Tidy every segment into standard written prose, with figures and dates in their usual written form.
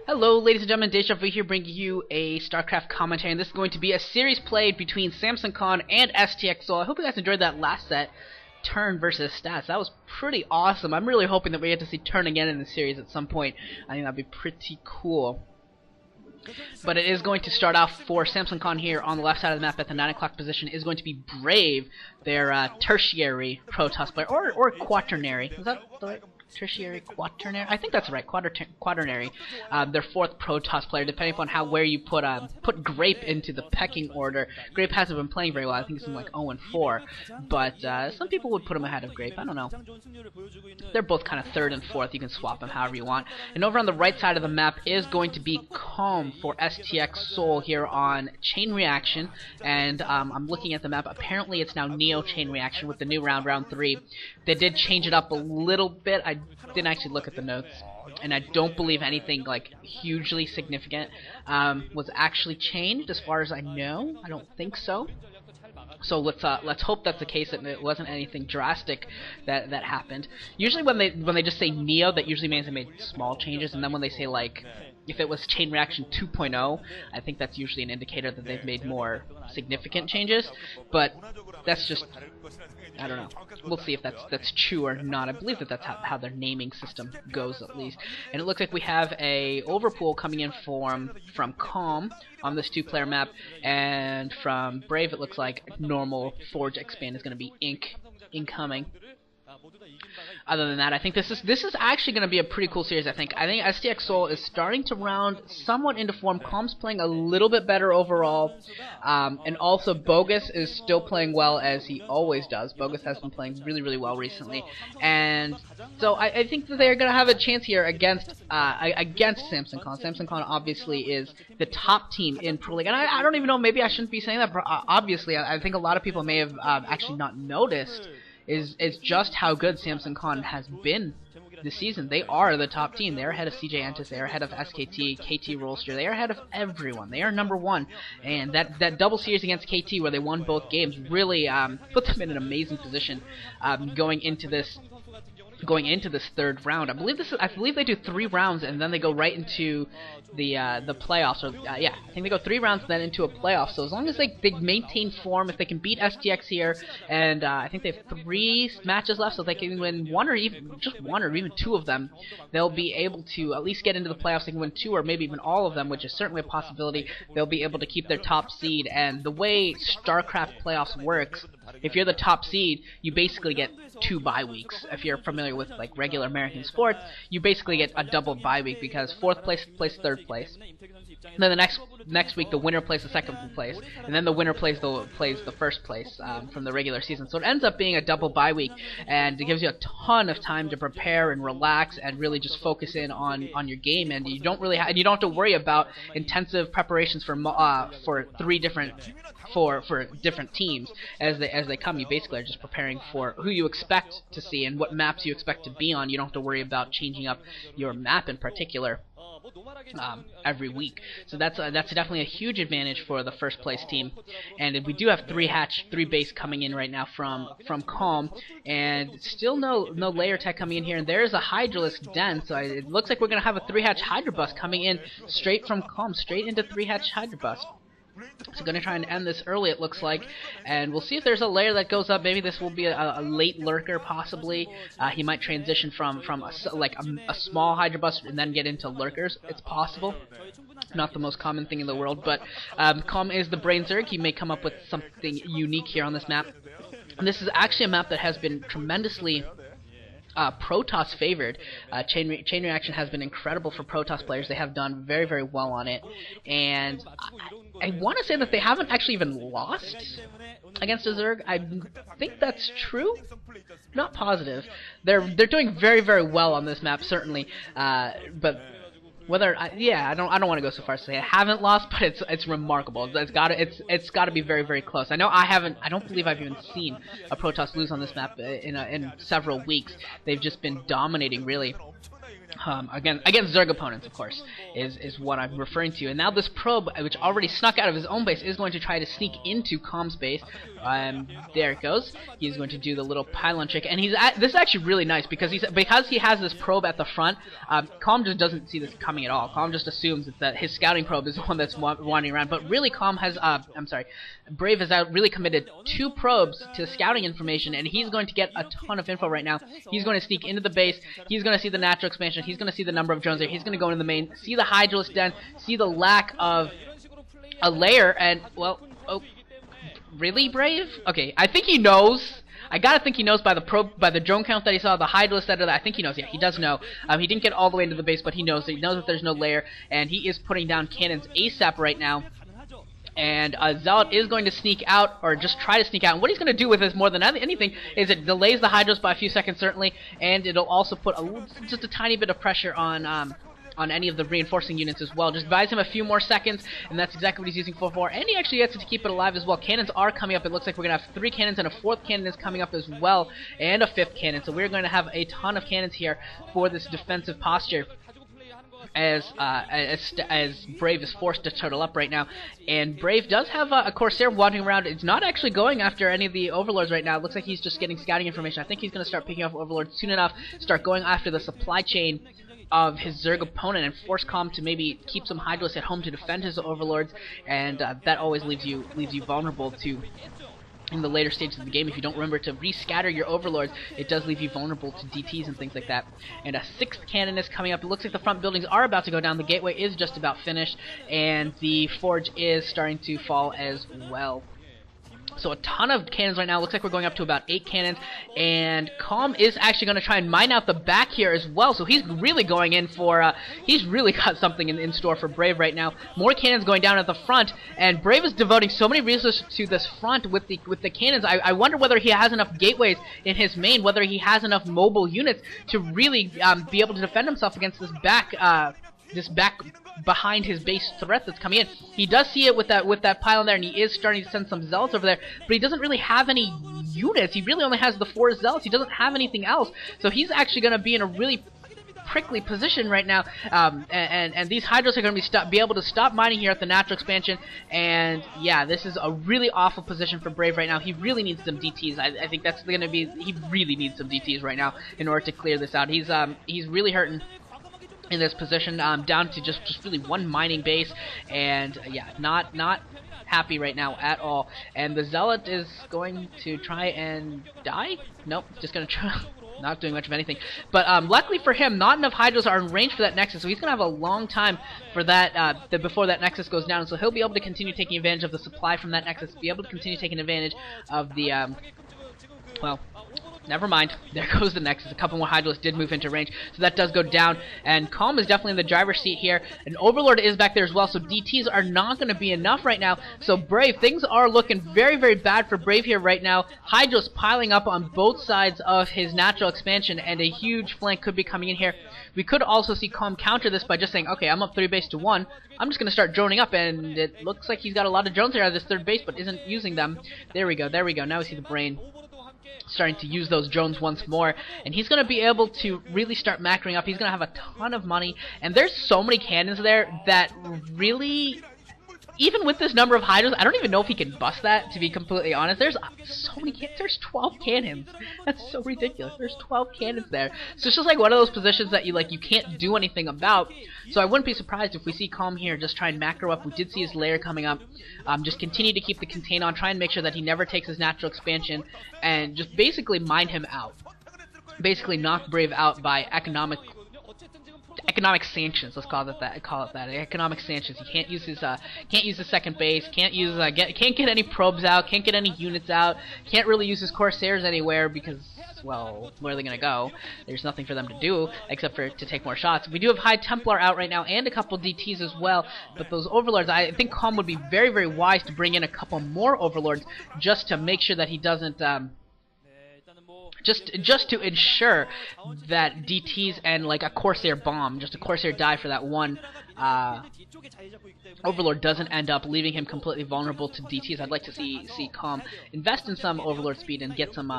Hello, ladies and gentlemen, Deja Vu here, bringing you a StarCraft commentary, and this is going to be a series played between Samson Khan and STX. So I hope you guys enjoyed that last set, Turn versus Stats. That was pretty awesome. I'm really hoping that we get to see Turn again in the series at some point. I think that'd be pretty cool. But it is going to start off for Samson Khan here on the left side of the map at the 9 o'clock position. Is going to be Brave, their tertiary Protoss player, or quaternary. Is that the right? Tertiary, quaternary? I think that's right. Quaternary. Their fourth Protoss player, depending upon where you put Grape into the pecking order. Grape hasn't been playing very well. I think it's in like 0-4, but some people would put him ahead of Grape. I don't know. They're both kind of third and fourth. You can swap them however you want. And over on the right side of the map is going to be Calm for STX Soul here on Chain Reaction. And I'm looking at the map. Apparently, it's now Neo Chain Reaction with the new round 3. They did change it up a little bit. I didn't actually look at the notes, and I don't believe anything like hugely significant was actually changed as far as I know. I don't think so. So let's hope that's the case, and it wasn't anything drastic that happened. Usually when they just say Neo, that usually means they made small changes, and then when they say like if it was Chain Reaction 2.0, I think that's usually an indicator that they've made more significant changes. But that's just, I don't know. We'll see if that's true or not. I believe that that's how their naming system goes, at least. And it looks like we have a overpool coming in from Calm on this 2-player map, and from Brave it looks like normal Forge Expand is going to be incoming. Other than that, I think this is actually going to be a pretty cool series. I think STX Soul is starting to round somewhat into form. Calm's playing a little bit better overall, and also Bogus is still playing well as he always does. Bogus has been playing really well recently, and so I think that they're going to have a chance here against Samson Khan. Samson Khan obviously is the top team in Pro League, and I don't even know. Maybe I shouldn't be saying that. But obviously, I think a lot of people may have actually not noticed. Is just how good Samson Khan has been this season. They are the top team. They're ahead of CJ Entis. They're ahead of SKT, KT Rolster. They are ahead of everyone. They are number 1. And that double series against KT where they won both games really put them in an amazing position going into this third round. I believe they do 3 rounds and then they go right into the playoffs. Or yeah, I think they go 3 rounds and then into a playoff. So as long as they maintain form, if they can beat STX here, and I think they have 3 matches left, so they can win 1 or even 2 of them, they'll be able to at least get into the playoffs. They can win 2 or maybe even all of them, which is certainly a possibility. They'll be able to keep their top seed. And the way StarCraft playoffs works, if you're the top seed, you basically get 2 bye weeks. If you're familiar with like regular American sports, you basically get a double bye week because 4th place plays 3rd place. And then the next week, the winner plays the 2nd place, and then the winner plays the 1st place from the regular season. So it ends up being a double bye week, and it gives you a ton of time to prepare and relax and really just focus in on your game. And you don't have to worry about intensive preparations for different teams as they come. You basically are just preparing for who you expect to see and what maps you expect to be on. You don't have to worry about changing up your map in particular every week. So that's definitely a huge advantage for the 1st place team. And we do have 3 base coming in right now from Calm, and still no layer tech coming in here. And there's a Hydralisk Den, so it looks like we're gonna have a 3-hatch Hydra Bust coming in straight from Calm, straight into 3-hatch Hydra Bust. So going to try and end this early, it looks like, and we'll see if there's a layer that goes up. Maybe this will be a late lurker, possibly. He might transition from a small Hydra Bust and then get into lurkers. It's possible. Not the most common thing in the world, but Calm is the Brain Zerg. He may come up with something unique here on this map. And this is actually a map that has been tremendously Protoss favored. Chain Reaction has been incredible for Protoss players. They have done very well on it, and I want to say that they haven't actually even lost against a Zerg. I think that's true. Not positive. They're doing very well on this map, certainly, but whether I don't want to go so far as to say I haven't lost, but it's remarkable. It's got to be very close. I know I don't believe I've even seen a Protoss lose on this map in several weeks. They've just been dominating, really. against Zerg opponents, of course, is what I'm referring to. And now this probe, which already snuck out of his own base, is going to try to sneak into Calm's base. There it goes. He's going to do the little pylon trick, and this is actually really nice because he has this probe at the front. Calm just doesn't see this coming at all. Calm just assumes that his scouting probe is the one that's wandering around. But really, Brave has really committed 2 probes to scouting information, and he's going to get a ton of info right now. He's going to sneak into the base. He's going to see the natural expansion. He's going to see the number of drones there. He's going to go into the main, see the Hydralisk den, see the lack of a layer, and, well, oh, really, Brave? Okay, I think he knows. I gotta think he knows by the drone count that he saw, the Hydralisk that I think he knows. Yeah, he does know. He didn't get all the way into the base, but he knows. He knows that there's no layer, and he is putting down cannons ASAP right now. And Zealot is going to sneak out, or just try to sneak out. And what he's going to do with this more than anything is it delays the Hydros by a few seconds, certainly, and it'll also put just a tiny bit of pressure on any of the reinforcing units as well. Just buys him a few more seconds, and that's exactly what he's using for. And he actually gets it to keep it alive as well. Cannons are coming up. It looks like we're going to have 3 cannons, and a 4th cannon is coming up as well, and a 5th cannon. So we're going to have a ton of cannons here for this defensive posture. As Brave is forced to turtle up right now, and Brave does have a Corsair wandering around. It's not actually going after any of the Overlords right now. It looks like he's just getting scouting information. I think he's going to start picking up Overlords soon enough, start going after the supply chain of his Zerg opponent, and force Calm to maybe keep some Hydralisk at home to defend his Overlords, and that always leaves you vulnerable to. In the later stages of the game, if you don't remember to rescatter your Overlords, it does leave you vulnerable to DTs and things like that. And a 6th cannon is coming up. It looks like the front buildings are about to go down. The gateway is just about finished, and the forge is starting to fall as well. So a ton of cannons right now. Looks like we're going up to about 8 cannons, and Calm is actually going to try and mine out the back here as well. So he's really going in for, he's really got something in store for Brave right now. More cannons going down at the front, and Brave is devoting so many resources to this front with the cannons. I wonder whether he has enough gateways in his main, whether he has enough mobile units to really be able to defend himself against this back behind his base threat that's coming in. He does see it with that pylon there, and he is starting to send some Zealots over there, but he doesn't really have any units. He really only has the 4 Zealots. He doesn't have anything else, so he's actually going to be in a really prickly position right now, and these Hydros are going to be able to stop mining here at the natural expansion, and yeah, this is a really awful position for Brave right now. He really needs some DTs. I think that's going to be, he really needs some DTs right now in order to clear this out. He's really hurting in this position, down to just really 1 mining base, and yeah, not happy right now at all. And the Zealot is going to try and die? Nope, just gonna try. Not doing much of anything. But luckily for him, not enough Hydros are in range for that Nexus, so he's going to have a long time for that before that Nexus goes down. So he'll be able to continue taking advantage of the supply from that Nexus, be able to continue taking advantage of the, well, never mind. There goes the Nexus. A couple more Hydralisks did move into range, so that does go down. And Calm is definitely in the driver's seat here. And Overlord is back there as well, so DTs are not going to be enough right now. So Brave, things are looking very, very bad for Brave here right now. Hydros piling up on both sides of his natural expansion, and a huge flank could be coming in here. We could also see Calm counter this by just saying, okay, I'm up 3 base to 1. I'm just going to start droning up, and it looks like he's got a lot of drones here out of this 3rd base, but isn't using them. There we go, there we go. Now we see the brain starting to use those drones once more, and he's going to be able to really start macroing up. He's going to have a ton of money, and there's so many cannons there that really, even with this number of Hydros, I don't even know if he can bust that, to be completely honest. There's so many cannons. There's 12 cannons. That's so ridiculous. There's 12 cannons there. So it's just like one of those positions that you can't do anything about. So I wouldn't be surprised if we see Calm here just try and macro up. We did see his lair coming up. Just continue to keep the contain on, try and make sure that he never takes his natural expansion, and just basically mine him out. Basically knock Brave out by economic sanctions. Let's call it that. Economic sanctions. He can't use his second base. Can't get any probes out. Can't get any units out. Can't really use his Corsairs anywhere because, well, where are they gonna go? There's nothing for them to do except for to take more shots. We do have High Templar out right now and a couple DTs as well. But those Overlords, I think Calm would be very, very wise to bring in a couple more Overlords just to make sure that he doesn't. Just to ensure that DTs and like a Corsair bomb, just a Corsair die for that one Overlord doesn't end up leaving him completely vulnerable to DTs. I'd like to see Calm invest in some Overlord speed and get some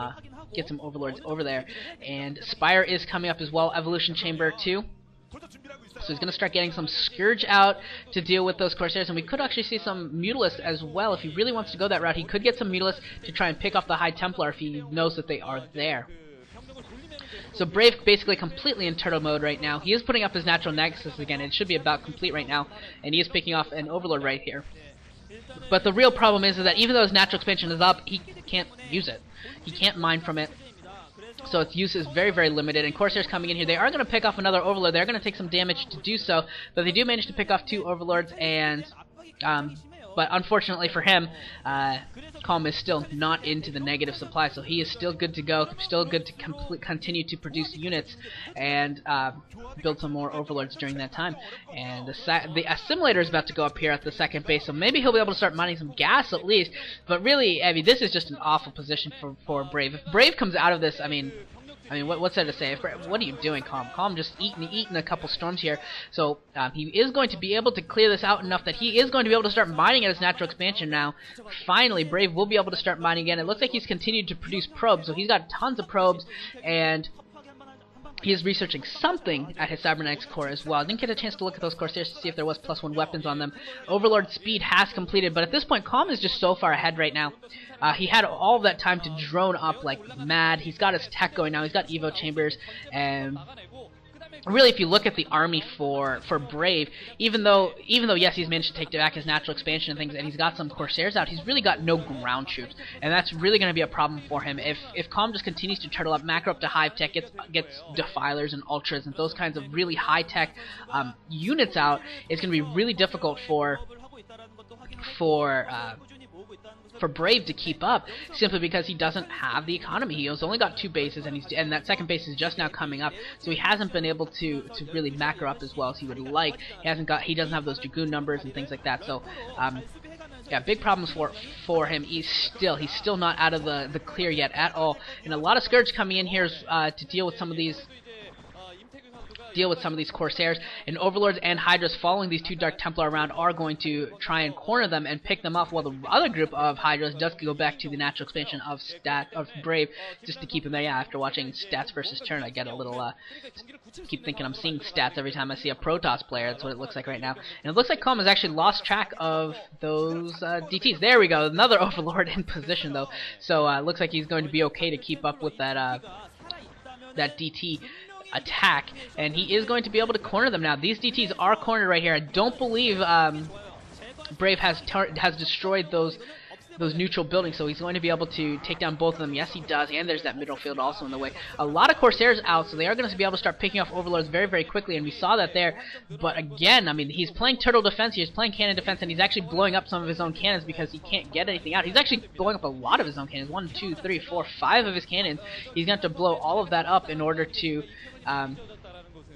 Overlords over there. And Spire is coming up as well. Evolution Chamber too. So he's going to start getting some Scourge out to deal with those Corsairs, and we could actually see some Mutalisks as well. If he really wants to go that route, he could get some Mutalisks to try and pick off the High Templar if he knows that they are there. So Brave basically completely in turtle mode right now. He is putting up his natural nexus again. It should be about complete right now, and he is picking off an Overlord right here. But the real problem is that even though his natural expansion is up, he can't use it. He can't mine from it. So its use is very, very limited, and Corsairs coming in here, they are going to pick off another Overlord. They're going to take some damage to do so, but they do manage to pick off 2 Overlords, and but unfortunately for him, Calm is still not into the negative supply, so he is still good to go, still good to continue to produce units and build some more Overlords during that time. And the Assimilator is about to go up here at the second base, so maybe he'll be able to start mining some gas at least. But really, I mean, this is just an awful position for Brave. If Brave comes out of this, I mean, what's there to say? What are you doing, Calm? Calm just eating a couple storms here. So he is going to be able to clear this out enough that he is going to be able to start mining at his natural expansion now. Finally, Brave will be able to start mining again. It looks like he's continued to produce probes, so he's got tons of probes, and he is researching something at his Cybernetics core as well. I didn't get a chance to look at those Corsairs to see if there was +1 weapons on them. Overlord speed has completed, but at this point, Calm is just so far ahead right now. He had all of that time to drone up like mad. He's got his tech going now. He's got Evo chambers, and really, if you look at the army for Brave, even though yes, he's managed to take back his natural expansion and things, and he's got some Corsairs out, he's really got no ground troops, and that's really going to be a problem for him. If Calm just continues to turtle up, macro up to Hive Tech, gets Defilers and Ultras and those kinds of really high tech units out, it's going to be really difficult for Brave to keep up, simply because he doesn't have the economy. He has only got 2 bases, and that second base is just now coming up, so he hasn't been able to really macro up as well as he would like. He doesn't have those Dragoon numbers and things like that. So yeah, big problems for him. He's still not out of the clear yet at all, and a lot of Scourge coming in here to deal with some of these Corsairs, and Overlords and Hydras following these 2 Dark Templar around are going to try and corner them and pick them off, while the other group of Hydras does go back to the natural expansion of Brave, just to keep him there. Yeah, after watching Stats versus Turn, I get a little keep thinking I'm seeing Stats every time I see a Protoss player. That's what it looks like right now. And it looks like Calm has actually lost track of those DTs. There we go, another Overlord in position though. So it looks like he's going to be okay to keep up with that DT attack, and he is going to be able to corner them now. These DTs are cornered right here. I don't believe Brave has destroyed those neutral buildings, so he's going to be able to take down both of them. Yes, he does, and there's that middle field also in the way. A lot of Corsairs out, so they are going to be able to start picking off Overlords very, very quickly, and we saw that there. But again, I mean, he's playing turtle defense, he's playing cannon defense, and he's actually blowing up some of his own cannons because he can't get anything out. He's actually blowing up a lot of his own cannons. 1, 2, 3, 4, 5 of his cannons. He's going to have to blow all of that up in order to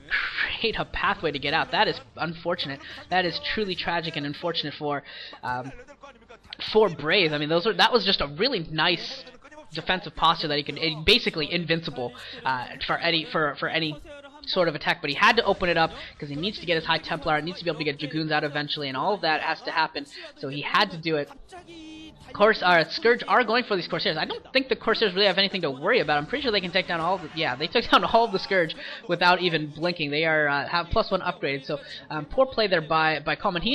create a pathway to get out. That is unfortunate. That is truly tragic and unfortunate for Brave. I mean, that was just a really nice defensive posture that he could basically invincible for any sort of attack, but he had to open it up because he needs to get his High Templar, he needs to be able to get Dragoons out eventually, and all of that has to happen, so he had to do it. Of course, Scourge are going for these Corsairs. I don't think the Corsairs really have anything to worry about. I'm pretty sure they can take down all of the... Yeah, they took down all of the Scourge without even blinking. They are have +1 upgraded, so poor play there by Coleman. He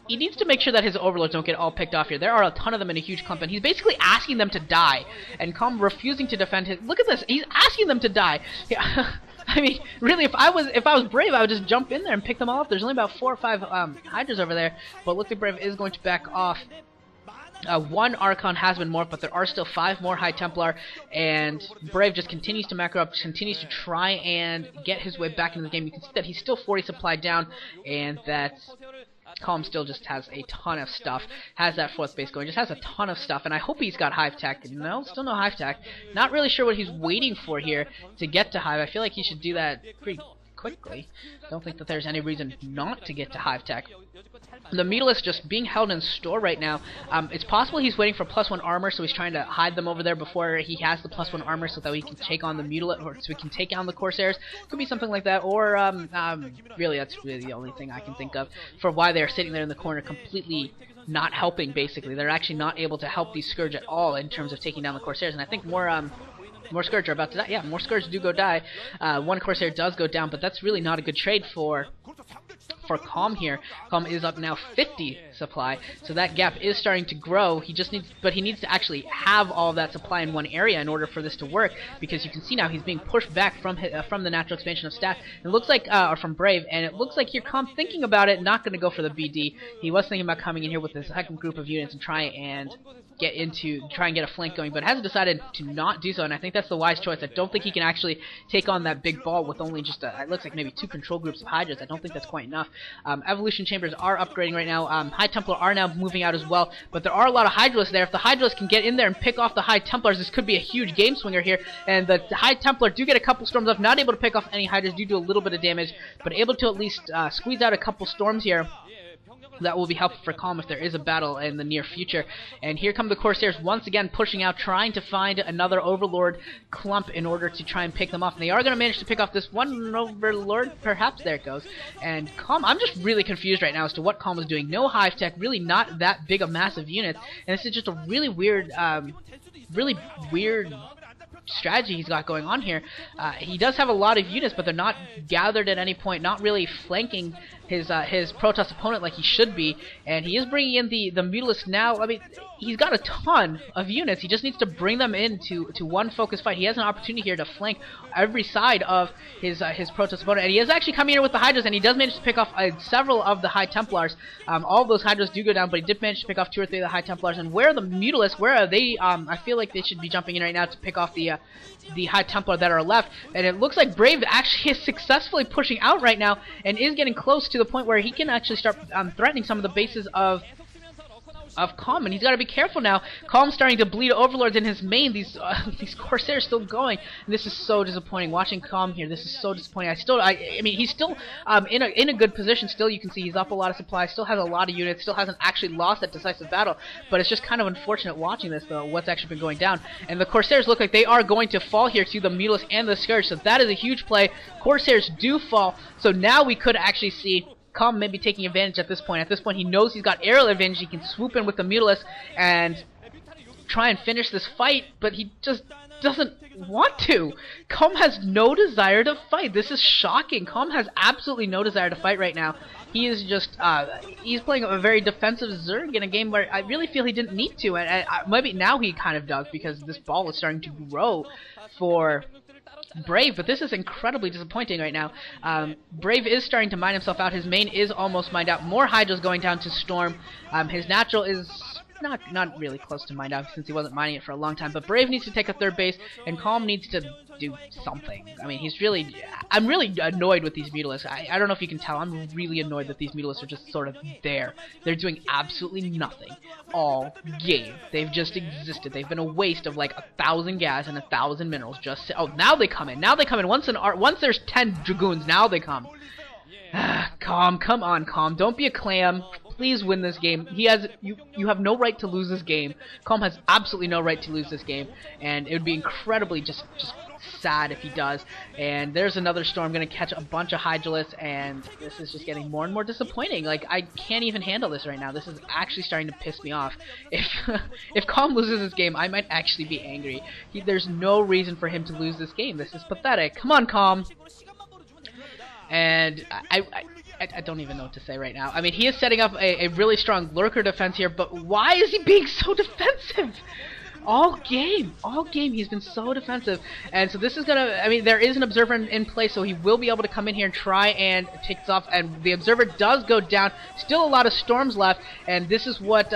needs to make sure that his Overlords don't get all picked off here. There are a ton of them in a huge clump, and he's basically asking them to die, and Calm refusing to defend his... Look at this! He's asking them to die! Yeah. I mean, really, if I was Brave, I would just jump in there and pick them all up. There's only about 4 or 5 Hydras over there, but looks like Brave is going to back off. 1 Archon has been morphed, but there are still 5 more High Templar, and Brave just continues to macro up, continues to try and get his way back into the game. You can see that he's still 40 supply down, and that Calm still just has a ton of stuff, has that 4th base going, just has a ton of stuff, and I hope he's got Hive Tech. No, still no Hive Tech. Not really sure what he's waiting for here to get to Hive. I feel like he should do that pretty quickly. Don't think that there's any reason not to get to Hive Tech. The Mutalisk just being held in store right now. It's possible he's waiting for +1 armor, so he's trying to hide them over there before he has the +1 armor, so that he can take on the Mutalisk, or so he can take down the Corsairs. Could be something like that, or really, that's really the only thing I can think of for why they're sitting there in the corner, completely not helping. Basically, they're actually not able to help these Scourge at all in terms of taking down the Corsairs, and I think more More Scourge are about to die. Yeah, more Scourge do go die. One Corsair does go down, but that's really not a good trade for Calm here. Calm is up now 50 supply, so that gap is starting to grow. He needs to actually have all that supply in one area in order for this to work, because you can see now he's being pushed back from the natural expansion of Stat. It looks like, or from Brave, and it looks like here Calm thinking about it, not going to go for the BD. He was thinking about coming in here with his second group of units and try and get a flank going, but has decided to not do so, and I think that's the wise choice. I don't think he can actually take on that big ball with only just it looks like maybe 2 control groups of Hydras. I don't think that's quite enough. Evolution Chambers are upgrading right now. High Templar are now moving out as well, but there are a lot of Hydralisks there. If the Hydralisks can get in there and pick off the High Templars, this could be a huge game swinger here, and the High Templar do get a couple storms off, not able to pick off any Hydras, do a little bit of damage, but able to at least squeeze out a couple storms here. That will be helpful for Calm if there is a battle in the near future. And here come the Corsairs once again pushing out, trying to find another Overlord clump in order to try and pick them off. And they are going to manage to pick off this one Overlord, perhaps. There it goes. And Calm, I'm just really confused right now as to what Calm is doing. No hive tech, really not that big of massive units. And this is just a really weird strategy he's got going on here. He does have a lot of units, but they're not gathered at any point, not really flanking his Protoss opponent like he should be, and he is bringing in the Mutalisk now. I mean, he's got a ton of units. He just needs to bring them into one focused fight. He has an opportunity here to flank every side of his Protoss opponent, and he is actually coming in with the Hydras, and he does manage to pick off several of the High Templars. All of those Hydras do go down, but he did manage to pick off 2 or 3 of the High Templars. And where are the Mutalisks? Where are they? I feel like they should be jumping in right now to pick off the High Templar that are left, and it looks like Brave actually is successfully pushing out right now and is getting close to the point where he can actually start threatening some of the bases of Calm, and he's got to be careful now. Calm's starting to bleed Overlords in his main. These Corsairs still going, and this is so disappointing. Watching Calm here, this is so disappointing. I mean, he's still in a good position. Still, you can see he's up a lot of supplies. Still has a lot of units. Still hasn't actually lost that decisive battle. But it's just kind of unfortunate watching this, though. What's actually been going down, and the Corsairs look like they are going to fall here to the Mutalisk and the Scourge. So that is a huge play. Corsairs do fall. So now we could actually see Calm maybe taking advantage at this point. At this point, he knows he's got aerial advantage. He can swoop in with the Mutalisk and try and finish this fight, but he just doesn't want to. Calm has no desire to fight. This is shocking. Calm has absolutely no desire to fight right now. He is just, he's playing a very defensive Zerg in a game where I really feel he didn't need to, and maybe now he kind of does, because this ball is starting to grow for Brave, but this is incredibly disappointing right now. Brave is starting to mine himself out. His main is almost mined out. More Hydras going down to Storm. His natural is not really close to mined out since he wasn't mining it for a long time. But Brave needs to take a third base, and Calm needs to do something. I mean, I'm really annoyed with these Mutalisks. I don't know if you can tell. I'm really annoyed that these Mutalisks are just sort of there. They're doing absolutely nothing all game. They've just existed. They've been a waste of like 1,000 gas and 1,000 minerals. Oh, now they come in. Now they come in. Once there's 10 Dragoons, now they come. Calm, come on, Calm. Don't be a clam. Please win this game. You have no right to lose this game. Calm has absolutely no right to lose this game, and it would be incredibly just sad if he does. And there's another Storm going to catch a bunch of Hydralisks, and this is just getting more and more disappointing. Like, I can't even handle this right now. This is actually starting to piss me off. If Calm loses this game, I might actually be angry. There's no reason for him to lose this game. This is pathetic. Come on, Calm. And I don't even know what to say right now. I mean, he is setting up a really strong lurker defense here, but why is he being so defensive? All game he's been so defensive, and so this is gonna, I mean, there is an observer in place, so he will be able to come in here and try and take this off, and the observer does go down. Still a lot of storms left, and this is what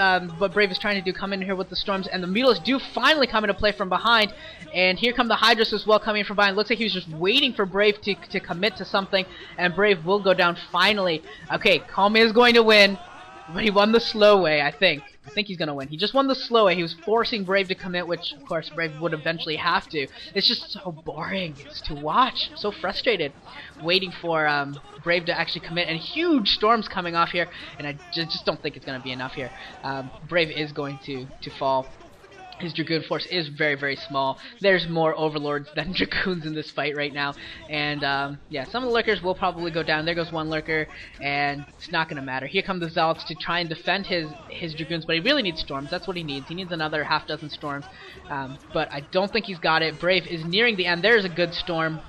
Brave is trying to do, come in here with the storms, and the Mutalisks do finally come into play from behind, and here come the Hydras as well coming from behind. Looks like he was just waiting for Brave to commit to something, and Brave will go down finally. Okay, Calm is going to win, but he won the slow way, I think. I think he's going to win. He just won the slow way. He was forcing Brave to commit, which, of course, Brave would eventually have to. It's just so boring to watch. I'm so frustrated waiting for Brave to actually commit. And huge storms coming off here, and I just don't think it's going to be enough here. Brave is going to fall. His Dragoon force is very, very small. There's more Overlords than Dragoons in this fight right now. And, yeah, some of the Lurkers will probably go down. There goes one Lurker, and it's not going to matter. Here come the Zealots to try and defend his Dragoons, but he really needs Storms. That's what he needs. He needs another half dozen Storms. But I don't think he's got it. Brave is nearing the end. There's a good Storm.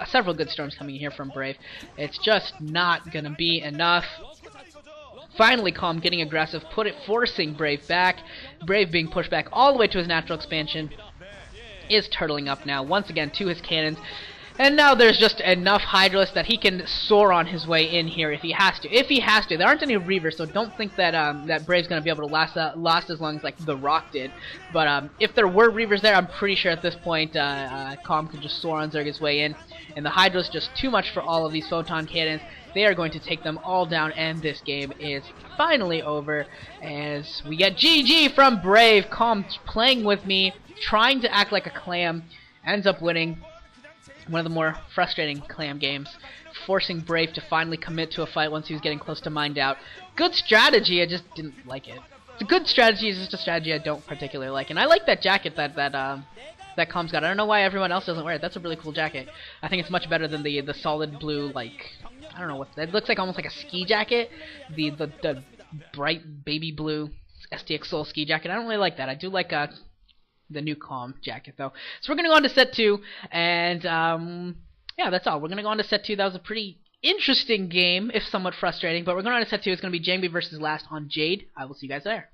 Several good Storms coming here from Brave. It's just not going to be enough. Finally, Calm getting aggressive, forcing Brave back. Brave being pushed back all the way to his natural expansion. Is turtling up now, once again, to his cannons. And now there's just enough Hydralisks that he can soar on his way in here if he has to. If he has to. There aren't any Reavers, so don't think that that Brave's going to be able to last as long as, like, the Rock did. But if there were Reavers there, I'm pretty sure at this point Calm could just soar on Zerg's way in. And the Hydra's just too much for all of these Photon Cannons. They are going to take them all down, and this game is finally over as we get GG from Brave. Calm playing with me, trying to act like a clam, ends up winning. One of the more frustrating clam games, forcing Brave to finally commit to a fight once he was getting close to mined out. Good strategy, I just didn't like it. It's a good strategy, it's just a strategy I don't particularly like. And I like that jacket that Calm's got. I don't know why everyone else doesn't wear it. That's a really cool jacket. I think it's much better than the solid blue, like, I don't know what that looks like, almost like a ski jacket. The bright baby blue STX Soul ski jacket. I don't really like that. I do like the new Calm jacket though. So we're gonna go on to set 2, and yeah, that's all. We're gonna go on to set 2. That was a pretty interesting game, if somewhat frustrating, but we're going on to set 2. It's gonna be Jambi versus Last on Jade. I will see you guys there.